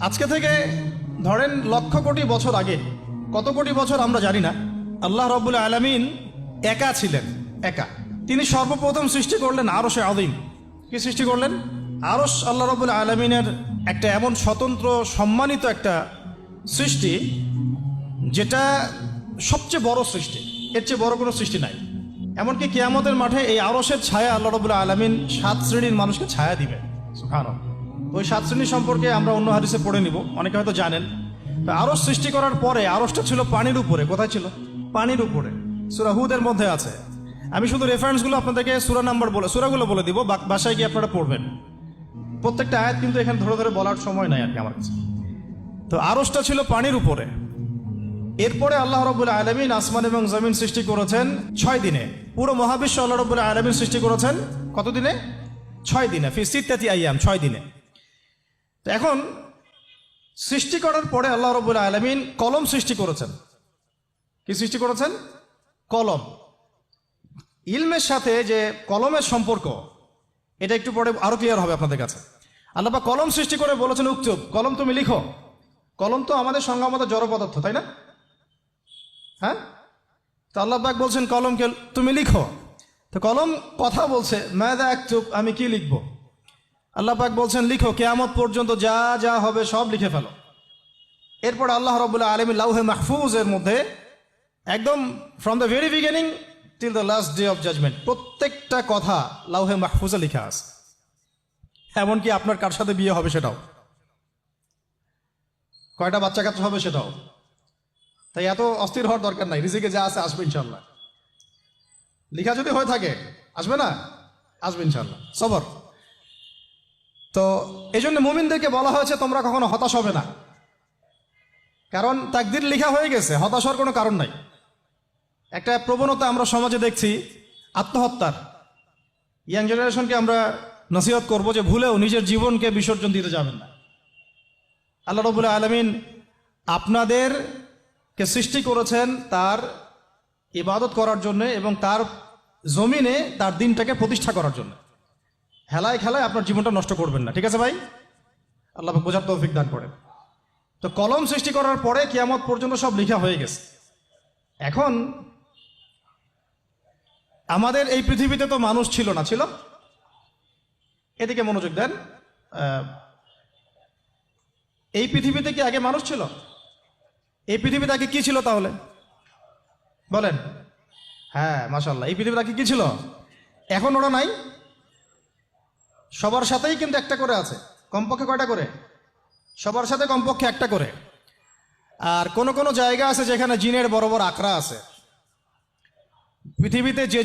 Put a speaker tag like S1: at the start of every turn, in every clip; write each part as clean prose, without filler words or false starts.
S1: আজকে থেকে ধরেন লক্ষ কোটি বছর আগে, কত কোটি বছর আমরা জানি না, আল্লাহ রাব্বুল আলামিন একা ছিলেন। একা তিনি সর্বপ্রথম সৃষ্টি করলেন আরশে আযীম। কি সৃষ্টি করলেন? আরশ আল্লাহ রাব্বুল আলামিনের একটা এমন স্বতন্ত্র সম্মানিত একটা সৃষ্টি, যেটা সবচেয়ে বড় সৃষ্টি, এর চেয়ে বড় কোনো সৃষ্টি নাই। এমনকি কিয়ামতের মাঠে এই আরশের ছায়া আল্লাহ রাব্বুল আলামিন 7 শ্রেণীর মানুষকে ছায়া দিবেন। সুবহানাল্লাহ। ওই 7 শ্রেণী সম্পর্কে আমরা অন্য হাদিসে পড়ে নিব, অনেকে হয়তো জানেন। আরশ সৃষ্টি করার পরে আরশটা ছিল পানির উপরে। কোথায় ছিল? পানির উপরে। সূরা হুদের মধ্যে আছে। আমি শুধু রেফারেন্সগুলো আপনাদেরকে সূরাগুলো বলে দিব, বাসায় গিয়ে আপনারা পড়বেন। প্রত্যেকটা আয়াত কিন্তু এখানে ধরে ধরে বলার সময় নাই আর কি আমার কাছে। তো আরশটা ছিল পানির উপরে। এরপরে আল্লাহ রাব্বুল আলামিন আসমান এবং জমিন সৃষ্টি করেছেন 6 দিনে। পুরো মহাবিশ্ব আল্লাহ রাব্বুল আলামিন সৃষ্টি করেছেন কত দিনে? 6 দিনে। ফি সিত্তাতি আইয়াম, 6 দিনে। তো এখন সৃষ্টি করার পরে আল্লাহ রাব্বুল আলামিন কলম সৃষ্টি করেছেন। কি সৃষ্টি করেছেন? কলম। ইলমের সাথে যে কলমের সম্পর্ক, এটা একটু পরে আরো ক্লিয়ার হবে আপনাদের কাছে। আল্লাহ পাক কলম সৃষ্টি করে বলেছেন, উকতুব, কলম তুমি লিখো। কলম তো আমাদের সংজ্ঞামত জড় পদার্থ, তাই না? হ্যাঁ। তো আল্লাহ পাক বলছেন কলমকে তুমি লিখো। তো কলম কথা বলছে, মাযা আকতুব, আমি কি লিখবো? আল্লাহ পাক বলছেন লিখো, কিয়ামত পর্যন্ত যা যা হবে সব লিখে ফেলো। এরপর আল্লাহ রাব্বুল আলামিন লাউহে মাহফুজের মধ্যে একদম from the very beginning till the last day of judgment প্রত্যেকটা কথা লাউহে মাহফুজে লেখা আছে। এমনকি আপনার কার সাথে বিয়ে হবে সেটাও, কয়টা বাচ্চা কাচ্চা হবে সেটাও। তাই এত অস্থির হওয়ার দরকার নাই, রিজিকে যা আছে আসবে ইনশাল্লাহ। লিখা যদি হয়ে থাকে আসবে না? আসবে ইনশাল্লাহ, সবর। তো এই জন্য মুমিনদেরকে বলা হয়েছে তোমরা কখনো হতাশ হবে না, কারণ তাকদির লিখা হয়ে গেছে, হতাশ হওয়ার কোনো কারণ নাই। একটা প্রবণতা আমরা সমাজে দেখছি আত্মহত্যার। ইয়াং জেনারেশনকে আমরা নসিহত করব যে ভুলেও নিজের জীবনকে বিসর্জন দিতে যাবেন না। আল্লাহ রাব্বুল আলামিন আপনাদেরকে সৃষ্টি করেছেন তার ইবাদত করার জন্য এবং তার জমিনে তার দিনটাকে প্রতিষ্ঠা করার জন্য। হেলায় খেলায় আপনার জীবনটা নষ্ট করবেন না, ঠিক আছে ভাই? আল্লাহ পাক বোঝার তৌফিক দান করেন। তো কলম সৃষ্টি করার পরে কিয়ামত পর্যন্ত সব লেখা হয়ে গেছে। এখন আমাদের এই পৃথিবীতে তো মানুষ ছিল না, ছিল? এদিকে মনোযোগ দেন। এই পৃথিবীতে কি আগে মানুষ ছিল? এই পৃথিবীতে আগে কি ছিল তাহলে বলেন? হ্যাঁ, মাশাআল্লাহ। এই পৃথিবীতে আগে কি ছিল? এখন ওরা নাই? সবার সাথেই কিন্তু একটা করে আছে। কমপক্ষে কয়টা করে? সবার সাথে কমপক্ষে একটা করে। আর কোন কোন জায়গা আছে যেখানে জিনের বড় বড় আকড়া আছে। পৃথিবীতে যে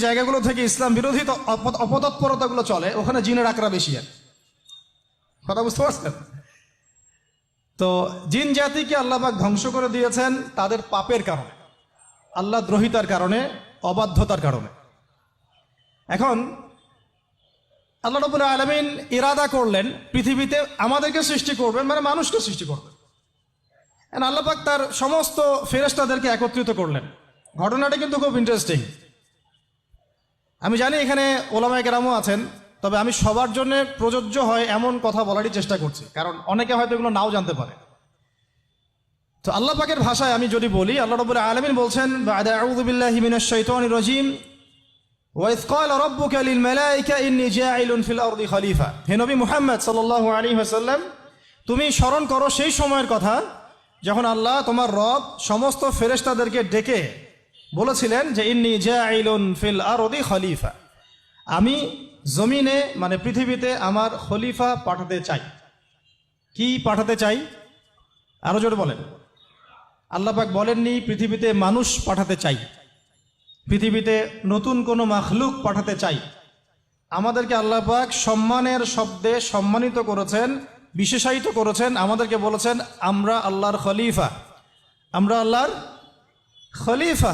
S1: জায়গাগুলো থেকে ইসলাম বিরোধী অপতৎপরতাগুলো চলে, ওখানে জিনের আকড়া বেশি। আর কথা বুঝতে পারছেন? তো জিন জাতিকে আল্লাহ পাক ধ্বংস করে দিয়েছেন তাদের পাপের কারণে, আল্লাহ দ্রোহিতার কারণে, অবাধ্যতার কারণে। এখন আল্লাহ রাব্বুল আলামিন ইরাদা করলেন পৃথিবীতে আমাদেরকে সৃষ্টি করবেন, মানে মানুষকে সৃষ্টি করবেন। আল্লাহ পাক তার সমস্ত ফেরেশতাদেরকে একত্রিত করলেন। ঘটনাটা কিন্তু খুব ইন্টারেস্টিং। আমি জানি এখানে ওলামায়ে কেরামও আছেন, তবে আমি সবার জন্য প্রযোজ্য হয় এমন কথা বলারই চেষ্টা করছি, কারণ অনেকে হয়তো এগুলো নাও জানতে পারে। তো আল্লাহ পাকের ভাষায় আমি যদি বলি, আল্লাহ রাব্বুল আলামিন বলছেন, বা'দা আউযু বিল্লাহি মিনাশ শাইতানির রাজীম, ওয়াইয ক্বালা রাব্বুকা লিল মালায়েকা ইন্নী জাইলুন ফিল আরদি খলিফা। হে নবী মুহাম্মদ সাল্লাল্লাহু আলাইহি ওয়াসাল্লাম, তুমি স্মরণ করো সেই সময়ের কথা যখন আল্লাহ তোমার রব সমস্ত ফেরেশতাদেরকে ডেকে বলেছিলেন যে ইন্নী জাইলুন ফিল আরদি খলিফা, আমি জমিনে মানে পৃথিবীতে আমার খলিফা পাঠাতে চাই। কি পাঠাতে চাই? আরো জোরে বলেন। আল্লাহ পাক বলেননি পৃথিবীতে মানুষ পাঠাতে চাই, পৃথিবীতে নতুন কোনো মাখলুক পাঠাতে চাই। আমাদেরকে আল্লাহ পাক সম্মানের শব্দে সম্মানিত করেছেন, বিশেষায়িত করেছেন। আমাদেরকে বলেছেন আমরা আল্লাহর খলিফা, আমরা আল্লাহর খলিফা।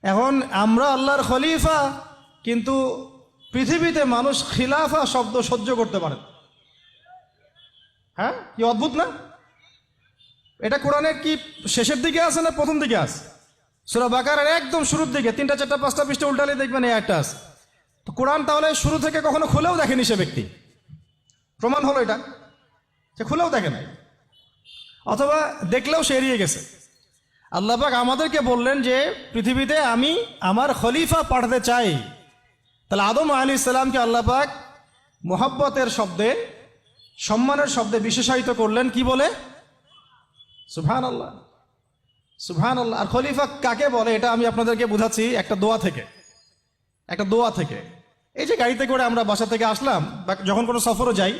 S1: এখন আমরা আল্লাহর খলিফা, কিন্তু পৃথিবীতে মানুষ খিলাফা শব্দ সহ্য করতে পারে। হ্যাঁ, কি অদ্ভুত না? এটা কোরআনের কি শেষের দিকে আছে না প্রথম দিকে আছে? সূরা বাকারার একদম শুরুর দিকে 3টা 4টা 5টা পৃষ্ঠা উল্টালে দেখবেন এই একটা আছে। তো কোরআন তাহলে শুরু থেকে কখনো খুলেও দেখেনি সে ব্যক্তি। প্রমাণ হলো এটা, সে খুলেও দেখে নাই, অথবা দেখলেও সে এড়িয়ে গেছে। আল্লাহ পাক আমাদেরকে বললেন যে পৃথিবীতে আমি আমার খলিফা পাঠাতে চাই। তাহলে আদম আলাইহিস সালামকে আল্লাহ পাক মোহাব্বতের শব্দে, সম্মানের শব্দে বিশেষায়িত করলেন কি বলে? সুবহানাল্লাহ, সুবহানাল্লাহ। আর খলিফা কাকে বলে এটা আমি আপনাদেরকে বুঝাচ্ছি একটা দোয়া থেকে, একটা দোয়া থেকে। এই যে গাড়িতে করে আমরা বাসা থেকে আসলাম বা যখন কোনো সফরে যাই,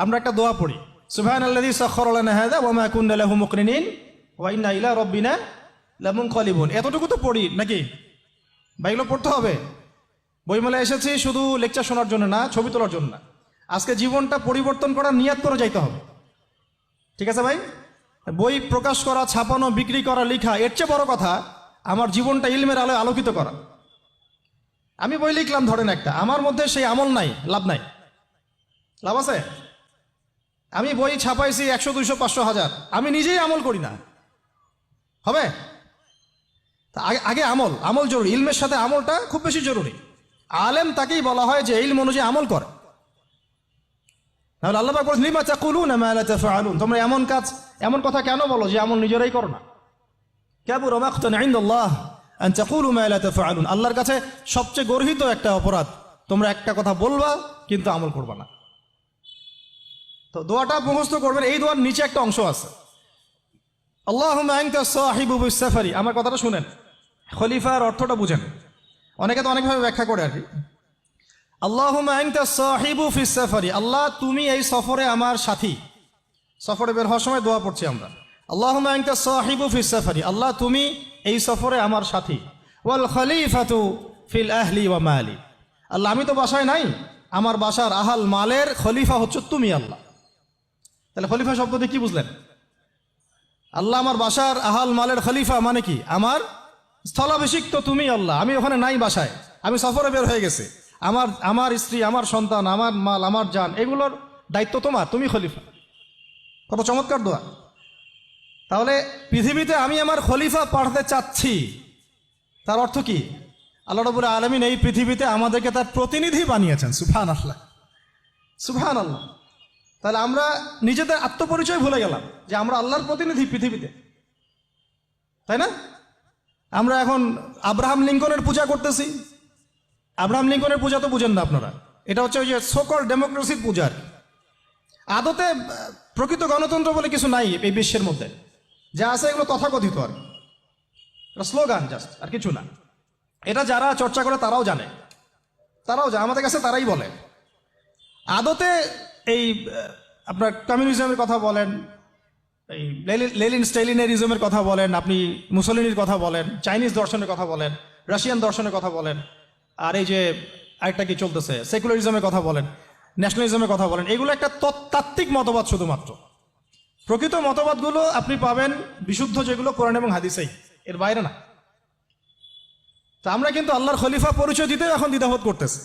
S1: আমরা একটা দোয়া পড়ি, সুবহানাল্লাযী সাখখারা লানা হাযা ওয়া মা কুন্না লাহু মুকরিনিন ওয়া ইন্না ইলা রাব্বিনা লামুনকালিবুন। এতটুকু তো পড়ি নাকি? বা এগুলো পড়তে হবে? বইমেলায় এসেছি শুধু লেকচার শোনার জন্য না, ছবি তোলার জন্য না। আজকে জীবনটা পরিবর্তন করার নিয়াত করে যাইতে হবে, ঠিক আছে ভাই? বই প্রকাশ করা, ছাপানো, বিক্রি করা, লেখা, এর চেয়ে বড় কথা আমার জীবনটা ইলমের আলোয় আলোকিত করা। আমি বই লিখলাম ধরেন একটা, আমার মধ্যে সেই আমল নাই, লাভ নাই? লাভ আছে? আমি বই ছাপাইছি 100, 200, 500, 1000, আমি নিজেই আমল করি না, হবে? আগে আমল, আমল জরুরি। ইলমের সাথে আমলটা খুব বেশি জরুরি। আলেম তাকেই বলা হয় যে ইলম অনুযায়ী আমল করে। তাহলে আল্লাহ পাক বলেন লিমা তাকুলুনা মা লা তাফআলুন, তোমরা এমন কাজ, এমন কথা কেন বলো যে আমল নিজেরাই করো না? কাবুরা মাকতান ইনদাল্লাহ আন তাকুলু মা লা তাফআলুন, আল্লাহর কাছে সবচেয়ে গর্হিত একটা অপরাধ, তোমরা একটা কথা বলবা কিন্তু আমল করবা না। তো দোয়াটা মুখস্থ করবেন। এই দোয়ার নিচে একটা অংশ আছে, আল্লাহুম্মা আনতা সাহিবু বিস সাফারি। আমার কথাটা শুনেন, খলিফার অর্থটা বুঝেন। অনেকে তো অনেকভাবে ব্যাখ্যা করে আর কি। আল্লাহুম্মা আনতা সাহিবু ফিস সাফারি, আল্লাহ তুমি এই সফরে আমার সাথী। সফরে বের হওয়ার সময় দোয়া পড়ছি আমরা, আল্লাহুম্মা আনতা সাহিবু ফিস সাফারি, আল্লাহ তুমি এই সফরে আমার সাথী। ওয়াল খলিফাতু ফিল আহলি ওয়া মালি, আল্লাহ আমি তো বাসায় নাই, আমার বাসার আহাল মালের খলিফা হচ্ছে তুমি আল্লাহ। তাহলে খলিফা শব্দ দিয়ে কি বুঝলেন? আল্লাহ আমার বাসার আহাল মালের খলিফা মানে কি? আমার স্থলাভিষিক্ত তুমি আল্লাহ, আমি ওখানে নাই বাসায়, আমি সফরে বের হয়ে গেছি, আমার স্ত্রী, আমার সন্তান, আমার মাল, আমার জান, এগুলোর দায়িত্ব তোমার, তুমি খলিফা। কত চমৎকার দোয়া। তাহলে পৃথিবীতে আমি আমার খলিফা পাঠাতে চাচ্ছি, তার অর্থ কি? আল্লাহ রাব্বুল আলামিন এই পৃথিবীতে আমাদেরকে তার প্রতিনিধি বানিয়েছেন। সুবহানাল্লাহ, সুবহানাল্লাহ। তাহলে আমরা নিজেদের আত্মপরিচয় ভুলে গেলাম যে আমরা আল্লাহর প্রতিনিধি পৃথিবীতে, তাই না? আমরা এখন আব্রাহাম লিঙ্কনের পূজা করতেছি। আব্রাহাম লিঙ্কনের পূজা তো বুঝেন না আপনারা, এটা হচ্ছে ওই যে সোকল ডেমোক্রেসির পূজা। আদতে প্রকৃত গণতন্ত্র বলে কিছু নাই এই বিশ্বের মধ্যে, যা আছে এগুলো তথাকথিত আর কি, স্লোগান জাস্ট, আর কিছু না। এটা যারা চর্চা করে তারাও জানে, আমাদের কাছে তারাই বলে। আদতে এই আপনার কমিউনিজমের কথা বলেন, এই লেনিন স্টেলিনারিজমের কথা বলেন, আপনি মুসলিনির কথা বলেন, চাইনিজ দর্শনের কথা বলেন, রাশিয়ান দর্শনের কথা বলেন, আর এই যে আরেকটা কি চলতেছে সেকুলারিজমের কথা বলেন, ন্যাশনালিজমের কথা বলেন, এগুলো একটা তাত্ত্বিক মতবাদ শুধুমাত্র। প্রকৃত মতবাদগুলো আপনি পাবেন বিশুদ্ধ যেগুলো কোরআন এবং হাদিসেই, এর বাইরে না। তা আমরা কিন্তু আল্লাহর খলিফা পরিচয় দিতেও এখন দ্বিধাবোধ করতেছি।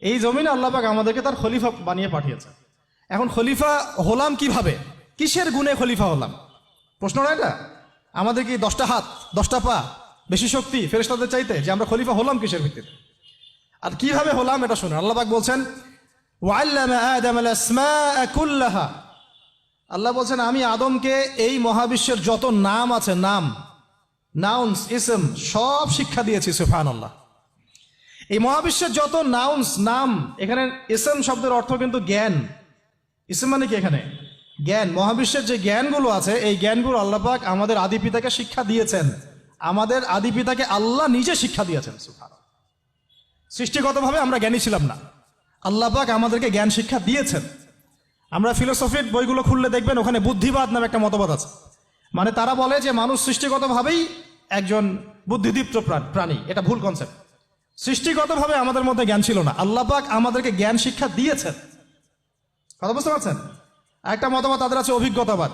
S1: এই জমিনে আল্লাহ পাক আমাদেরকে তার খলিফা বানিয়ে পাঠিয়েছে। এখন খলিফা হলাম কিভাবে, কিসের গুণে খলিফা হলাম? প্রশ্নটা এটা। আমাদের কি 10টা হাত, 10টা পা, বেশি শক্তি ফেরেশতাদের চাইতে, যে আমরা খলিফা হলাম কিসের ভিত্তিতে আর কিভাবে হলাম এটা শুনুন। আল্লাহ পাক বলছেন ওয়াল্লামা আদামাল আসমাআ কুল্লাহা, আল্লাহ বলছেন আমি আদমকে এই মহাবিশ্বের যত নাম আছে, নাম, নাউন্স, ইসম, সব শিক্ষা দিয়েছি। সুবহানাল্লাহ। এই মহাবিশ্বের যত নাউন্স, নাম, এখানে ইসম শব্দের অর্থ কিন্তু জ্ঞান। ইসম মানে কি? এখানে জ্ঞান। মহাবিশ্বের যে জ্ঞানগুলো আছে এই জ্ঞানগুলো আল্লাহ পাক আমাদের আদি পিতাকে শিক্ষা দিয়েছেন। আমাদের আদি পিতাকে আল্লাহ নিজে শিক্ষা দিয়েছেন। সুবহানাল্লাহ। সৃষ্টিগতভাবে আমরা জ্ঞানী ছিলাম না, আল্লাহ পাক আমাদেরকে জ্ঞান শিক্ষা দিয়েছেন। আমরা ফিলোসফির বইগুলো খুললে দেখবেন ওখানে বুদ্ধিবাদ নামে একটা মতবাদ আছে। মানে তারা বলে যে মানুষ সৃষ্টিগতভাবেই একজন বুদ্ধিদীপ্ত প্রাণী। এটা ভুল কনসেপ্ট। সৃষ্টিগতভাবে আমাদের মধ্যে জ্ঞান ছিল না, আল্লাহ পাক আমাদেরকে জ্ঞান শিক্ষা দিয়েছেন। কথা বুঝতে পারছেন? একটা মতবাদ তাদের আছে অভিজ্ঞতাবাদ,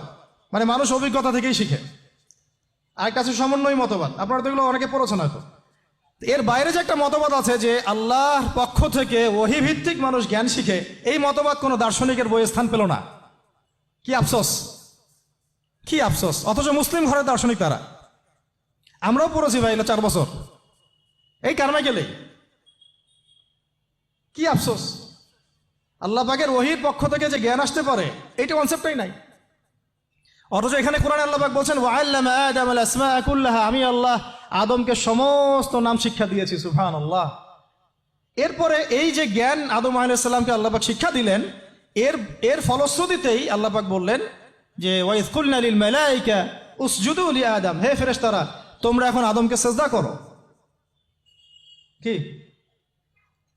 S1: মানে মানুষ অভিজ্ঞতা থেকেই শিখে। আরেকটা আছে সমন্বয় মতবাদ, আপনারা তো এগুলো অনেকে পড়েছেন হয়তো। এর বাইরে যে একটা মতবাদ আছে যে আল্লাহর পক্ষ থেকে ওহী ভিত্তিক মানুষ জ্ঞান শিখে, এই মতবাদ কোনো দার্শনিকের বইয়ে স্থান পেল না। কি আফসোস, কি আফসোস। অথচ মুসলিম ঘরের দার্শনিক তারা। আমরাও পড়েছি ভাই, 4 বছর এই কারণে গেলে। কি আফসোস। আল্লাহ পাকের ওহীর পক্ষ থেকে যে জ্ঞান আসতে পারে এইটা কনসেপ্টই নাই। অথচ এখানে কোরআনে আল্লাহ পাক বলছেন ওয়াআল্লামা আদামাল আসমাআ কুল্লাহা, আমি আল্লাহ আদমকে সমস্ত নাম শিক্ষা দিয়েছি। সুবহানাল্লাহ। এরপরে এই যে জ্ঞান আদম আলাইহিস সালামকে আল্লাহ পাক শিক্ষা দিলেন, এর ফলশ্রুতিতেই আল্লাহ পাক বললেন যে ওয়াইয কুলনা লিল মালাইকা উসজুদু লি আদম, হে ফেরেশতারা তোমরা এখন আদমকে সিজদা করো। কি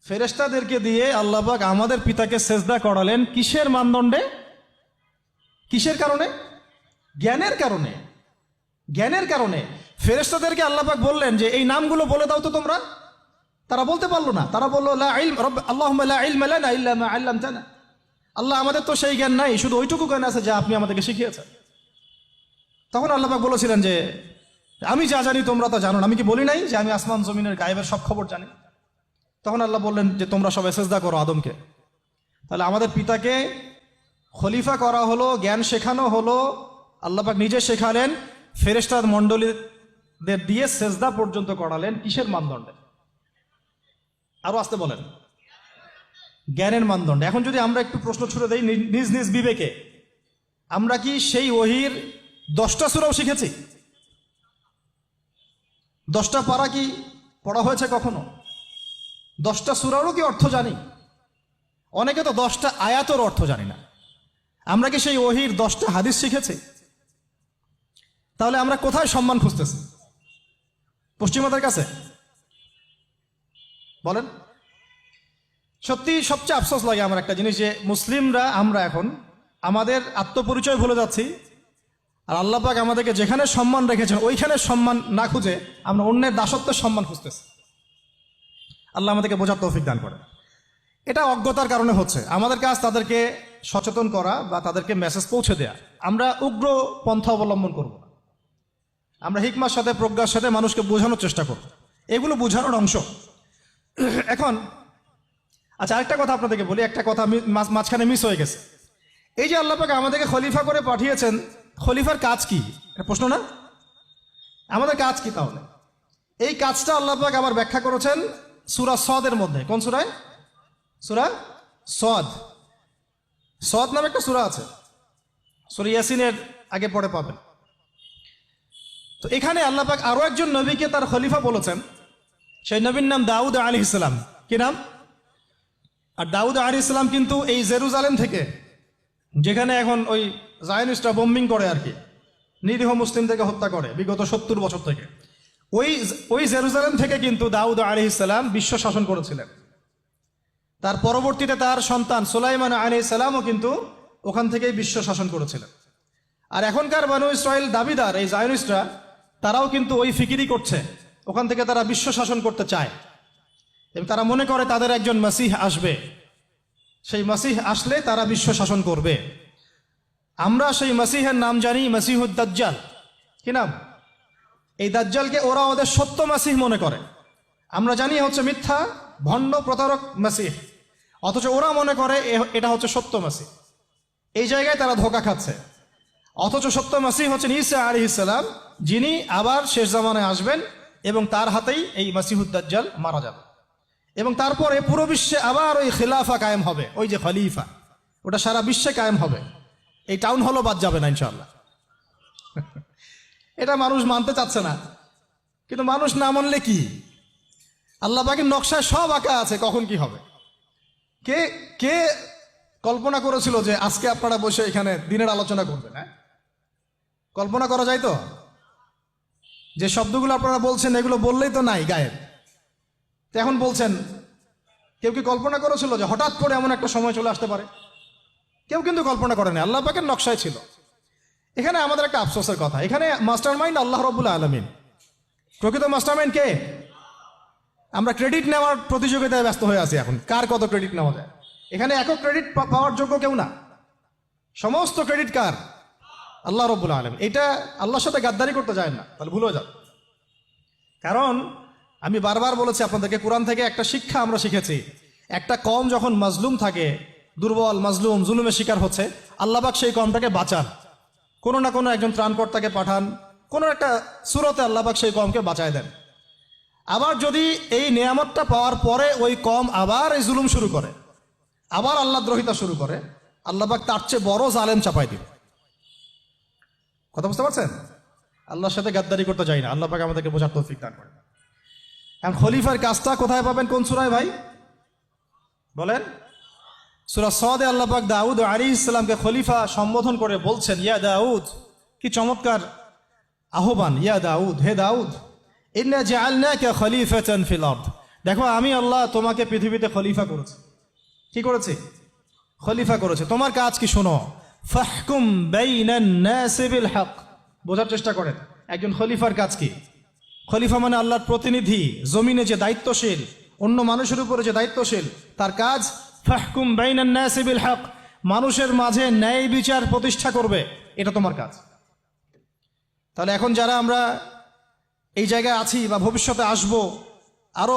S1: ফেরেশতাদেরকে দিয়ে আল্লাহ পাক আমাদের পিতাকে সিজদা করালেন কিসের মানদণ্ডে? কিসের কারণে? জ্ঞানের কারণে। জ্ঞানের কারণে ফেরেশতাদেরকে আল্লাহ পাক বললেন যে এই নামগুলো বলে দাও তো তোমরা। তারা বলতে পারলো না। তারা বললো লা ইলম আল্লাহুম্মা লা ইলমা লানা ইল্লা মা আল্লামতানা, আল্লাহ আমাদের তো সেই জ্ঞান নাই, শুধু ওইটুকু জ্ঞান আছে যা আপনি আমাদেরকে শিখিয়েছেন। তখন আল্লাহ পাক বলেছিলেন যে আমি যা জানি তোমরা তো জানো না, আমি কি বলি নাই যে আমি আসমান জমিনের গায়েবের সব খবর জানি? তখন আল্লাহ বললেন যে তোমরা সবাই সিজদা করো আদমকে। তাহলে আমাদের পিতাকে খলিফা করা হলো, জ্ঞান শেখানো হলো, আল্লাহ পাক নিজে শেখালেন, ফেরেশতা মণ্ডলীদের দিয়ে সিজদা পর্যন্ত করালেন কিসের মানদণ্ডে? আরো আসতে বলেন, জ্ঞানের মানদণ্ডে। এখন যদি আমরা একটু প্রশ্ন ছুড়ে দেই নিজ নিজ বিবেকে, আমরা কি সেই ওহীর 10টা সূরাও শিখেছি? 10টা পারা কি পড়া হয়েছে কখনো? 10টা সূরারও কি অর্থ জানি? অনেকে তো 10টা আয়াতের অর্থ জানি না। আমরা কি সেই ওহীর 10টা হাদিস শিখেছি? তাহলে আমরা কোথায় সম্মান খুঁজতেছি? পশ্চিমাদের কাছে? বলেন। সত্যি সবচেয়ে আফসোস লাগে আমার একটা জিনিস, যে মুসলিমরা আমরা এখন আমাদের আত্মপরিচয় ভুলে যাচ্ছি, আর আল্লাহ পাক আমাদেরকে যেখানে সম্মান রেখেছেন ওইখানে সম্মান না খুঁজে আমরা অন্যের দাসত্বের সম্মান খুঁজতেছি। আল্লাহ আমাদেরকে বোঝার তৌফিক দান করে। এটা অজ্ঞতার কারণে হচ্ছে। আমাদের কাজ তাদেরকে সচেতন করা বা তাদেরকে মেসেজ পৌঁছে দেয়া। আমরা উগ্র পন্থা অবলম্বন করব না, আমরা হিকমার সাথে প্রজ্ঞার সাথে মানুষকে বোঝানোর চেষ্টা করব। এগুলো বোঝানোর অংশ। এখন আচ্ছা, আরেকটা কথা আপনাদেরকে বলি, একটা কথা মাঝখানে মিস হয়ে গেছে। এই যে আল্লাহ পাক আমাদেরকে খলিফা করে পাঠিয়েছেন, খলিফার কাজ কি? এটা প্রশ্ন না? আমাদের কাজ কি তাহলে? এই কাজটা আল্লাহ পাক আবার ব্যাখ্যা করেছেন সূরা সদের মধ্যে। কোন সূরায়? সূরা সদ। সদ নামে একটা সূরা আছে, সূরা ইয়াসিনের আগে পড়ে পাবেন। তো এখানে আল্লাহ পাক আরো একজন নবীকে তার খলিফা বলেছেন। সেই নবীর নাম দাউদ আলাইহিস সালাম। কি নাম? আর দাউদ আলাইহিস সালাম কিন্তু এই জেরুজালেম থেকে, যেখানে এখন ওই জায়নিস্টরা বোম্বিং করে আর কি, নিরীহ মুসলিমদেরকে হত্যা করে বিগত 70 বছর থেকে, ওই জেরুজালেম থেকে কিন্তু দাউদ আলাইহিস সালাম বিশ্ব শাসন করেছিলেন। তার পরবর্তীতে তার সন্তান সুলাইমান আলাইহিস সালামও কিন্তু ওখান থেকেই বিশ্ব শাসন করেছিলেন। আর এখনকার বনু ইসরাইল দাবিদার এই জায়নিস্টরা, তারাও কিন্তু ওই ফিকিরই করছে, ওখান থেকে তারা বিশ্ব শাসন করতে চায় এবং তারা মনে করে তাদের একজন মাসিহ আসবে, সেই মাসিহ আসলে তারা বিশ্ব শাসন করবে। আমরা সেই মাসিহের নাম জানি মাসিহুদ দাজ্জাল। কি নাম? এই দাজ্জালকে ওরা ওদের সত্য মাসিহ মনে করে, আমরা জানি হচ্ছে মিথ্যা ভণ্ড প্রতারক মাসিহ, অথচ ওরা মনে করে এটা হচ্ছে সত্য মাসিহ। এই জায়গায় তারা ধোঁকা খাচ্ছে। অথচ সত্য মাসিহ হচ্ছেন ঈসা আলাইহিস সালাম, যিনি আবার শেষ জামানায় আসবেন এবং তার হাতেই এই মাসিহুদ দাজ্জাল মারা যাবে এবং তারপরে পুরো বিশ্বে আবার ওই খিলাফা কায়েম হবে। ওই যে খলিফা, ওটা সারা বিশ্বে কায়েম হবে। এই টাউন হলও বাদ যাবে না ইনশাআল্লাহ। এটা মানুষ মানতে চাচ্ছে না, কিন্তু মানুষ না মানলে কি? আল্লাহ পাকের নকশায় সব আঁকা আছে কখন কি হবে। কে কে কল্পনা করেছিল যে আজকে আপনারা বসে এখানে দিনের আলোচনা করবেন? হ্যাঁ, কল্পনা করা যায় তো? যে শব্দগুলো আপনারা বলছেন এগুলো বললেই তো নাই গায়েব, তো এখন বলছেন। কেউ কি কল্পনা করেছিল যে হঠাৎ করে এমন একটা সময় চলে আসতে পারে? কেউ কিন্তু কল্পনা করেনি, আল্লাহ পাকের নকশায় ছিল। এখানে আমাদের একটা আফসোসের কথা, এখানে মাস্টার মাইন্ড আল্লাহ রাব্বুল আলামিন। প্রকৃত মাস্টার মাইন্ড কে? আমরা ক্রেডিট নেওয়ার প্রতিযোগিতায় ব্যস্ত হয়ে আছি এখন, কার কত ক্রেডিট নেওয়া যায়। এখানে একক ক্রেডিট পাওয়ার যোগ্য কেউ না, সমস্ত ক্রেডিট কার? আল্লাহ রাব্বুল আলামিন। এটা আল্লাহর সাথে গাদ্দারি করতে যায় না, তাহলে ভুল হয়ে যাবে। কারণ আমি বারবার বলেছি আপনাদেরকে, কোরআন থেকে একটা শিক্ষা আমরা শিখেছি, একটা কওম যখন মাজলুম থাকে, দুর্বল মাজলুম জুলুমের শিকার হচ্ছে, আল্লাহ পাক সেই কওমটাকে বাঁচান, কোনো না কোনো একজন ত্রাণকর্তাকে পাঠান, কোনো একটা সূরাতে আল্লাহ পাক সেই কওমকে বাঁচায় দেন। আবার যদি এই নিয়ামতটা পাওয়ার পরে ওই কওম আবার এই জুলুম শুরু করে, আবার আল্লাহ দ্রোহিতা শুরু করে, আল্লাহ পাক তার চেয়ে বড় জালেম চাপাই দিবে। কথা বুঝতে পারছেন? আল্লাহর সাথে গাদ্দারি করতে চাই না, আল্লাহ পাক আমাদেরকে বোঝার তৌফিক দান করেন। এখন খলিফার কাজটা কোথায় পাবেন, কোন সূরায় ভাই বলেন? সূরা সাদে আল্লাহ পাক দাউদ আলাইহিস সালামকে খলিফা সম্বোধন করে বলছেন, ইয়া দাউদ, কি চমৎকার আহ্বান, ইয়া দাউদ, হে দাউদ, ইন্না জাআলনাকা খলিফাতান ফিল আরদ, দেখো আমি আল্লাহ তোমাকে পৃথিবীতে খলিফা করেছি। কি করেছি? খলিফা করেছে। তোমার কাজ কি শোনো, ফাহকুম বাইনান নাসি বিল হক, বোঝার চেষ্টা করেন একজন খলিফার কাজ কি। খলিফা মানে আল্লাহর প্রতিনিধি, জমিনে যে দায়িত্বশীল, অন্য মানুষের উপরে যে দায়িত্বশীল, তার কাজ ফাহকুম বাইনান নাসি বিল হক, মানুষের মাঝে ন্যায় বিচার প্রতিষ্ঠা করবে, এটা তোমার কাজ। তাহলে এখন যারা আমরা এই জায়গায় আছি বা ভবিষ্যতে আসব, আরো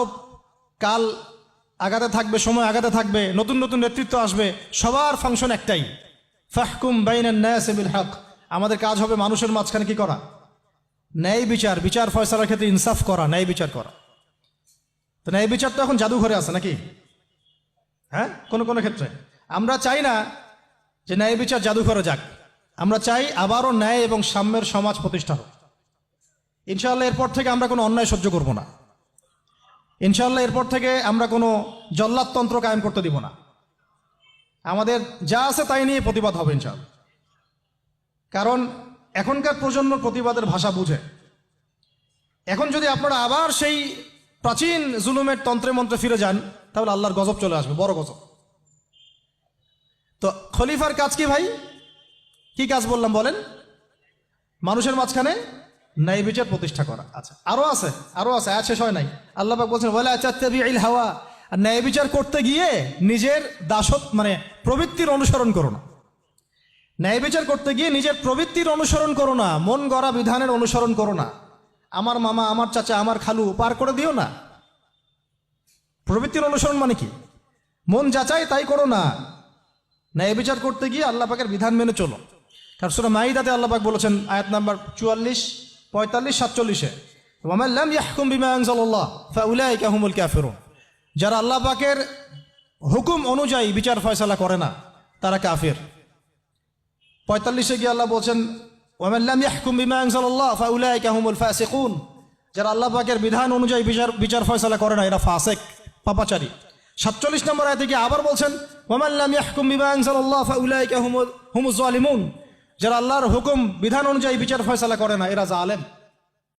S1: কাল আগাতে থাকবে, সময় আগাতে থাকবে, নতুন নতুন নেতৃত্ব আসবে, সবার ফাংশন একটাই, ফাহকুম বাইনান নাসি বিল হক। আমাদের কাজ হবে মানুষের মাঝখানে কি করা, ন্যায় বিচার, বিচার ফয়সালার ক্ষেত্রে ইনসাফ করা, ন্যায় বিচার করা। তো ন্যায় বিচার তো এখন জাদুঘরে আছে নাকি? হ্যাঁ, কোনো কোনো ক্ষেত্রে আমরা চাই না যে ন্যায় বিচার জাদুঘরে যাক, আমরা চাই আবারও ন্যায় এবং সাম্যের সমাজ প্রতিষ্ঠা হোক। ইনশাআল্লাহ এরপর থেকে আমরা কোনো অন্যায় সহ্য করব না। ইনশাআল্লাহ এরপর থেকে আমরা কোনো জল্লাদতন্ত্র কায়েম করতে দিব না। আমাদের যা আছে তাই নিয়ে প্রতিবাদ হবে ইনশাআল্লাহ। কারণ এখনকার প্রজন্ম প্রতিবাদের ভাষা বুঝে। এখন যদি আপনারা আবার সেই প্রাচীন জুলুমের তন্ত্রে মন্ত্রে ফিরে যান, তাহলে আল্লাহর গজব চলে আসবে, বড় গজব। তো খলিফার কাজ কি ভাই? কি কাজ বললাম বলেন? মানুষের মাঝখানে ন্যায় বিচার প্রতিষ্ঠা করা। আচ্ছা, আরো আছে, আরো আছে, আয়াত শেষ হয় নাই। আল্লাহ পাক বলছেন, ওয়ালা তাত্তাবিউল হাওয়া, আর ন্যায় বিচার করতে গিয়ে নিজের দাসত মানে প্রবৃত্তির অনুসরণ করো না। ন্যায় বিচার করতে গিয়ে নিজের প্রবৃত্তির অনুসরণ করো না, মন গড়া বিধানের অনুসরণ করো না। আমার মামা, আমার চাচা, আমার খালু পার করে দিও না। প্রবৃত্তির অনুসরণ মানে কি? মন যাচাই তাই করো না। ন্যায় বিচার করতে গিয়ে আল্লাহ পাকের বিধান মেনে চলো। কারণ সূরা মাইদাতে আল্লাহ পাক বলেছেন, আয়াত নাম্বার 44, 45, 47, ওয়ামান লাম ইয়াহকুম বিমা আনজালাল্লাহ ফাউলাইকা হুমুল কাফিরুন, যারা আল্লাহ পাকের হুকুম অনুযায়ী বিচার ফয়সালা করে না তারা কাফির। 45-এ গিয়ে আল্লাহ বলছেন, ওয়ামান লাম ইয়াহকুম বিমা আনজালাল্লাহ ফাউলাইকা হুমুল ফাসিকুন, যারা আল্লাহ পাকের বিধান অনুযায়ী বিচার ফয়সালা করে না এরা ফাসিক, পাপাচারী। 47 নম্বর আয়াতে গিয়ে আবার বলছেন, ওয়ামান লাম ইয়াহকুম বিমা আনজালাল্লাহ ফাউলাইকা হুমুজ জালিমুন, যারা আল্লাহর হুকুম বিধান অনুযায়ী বিচার ফয়সালা করে না এরা জালেম।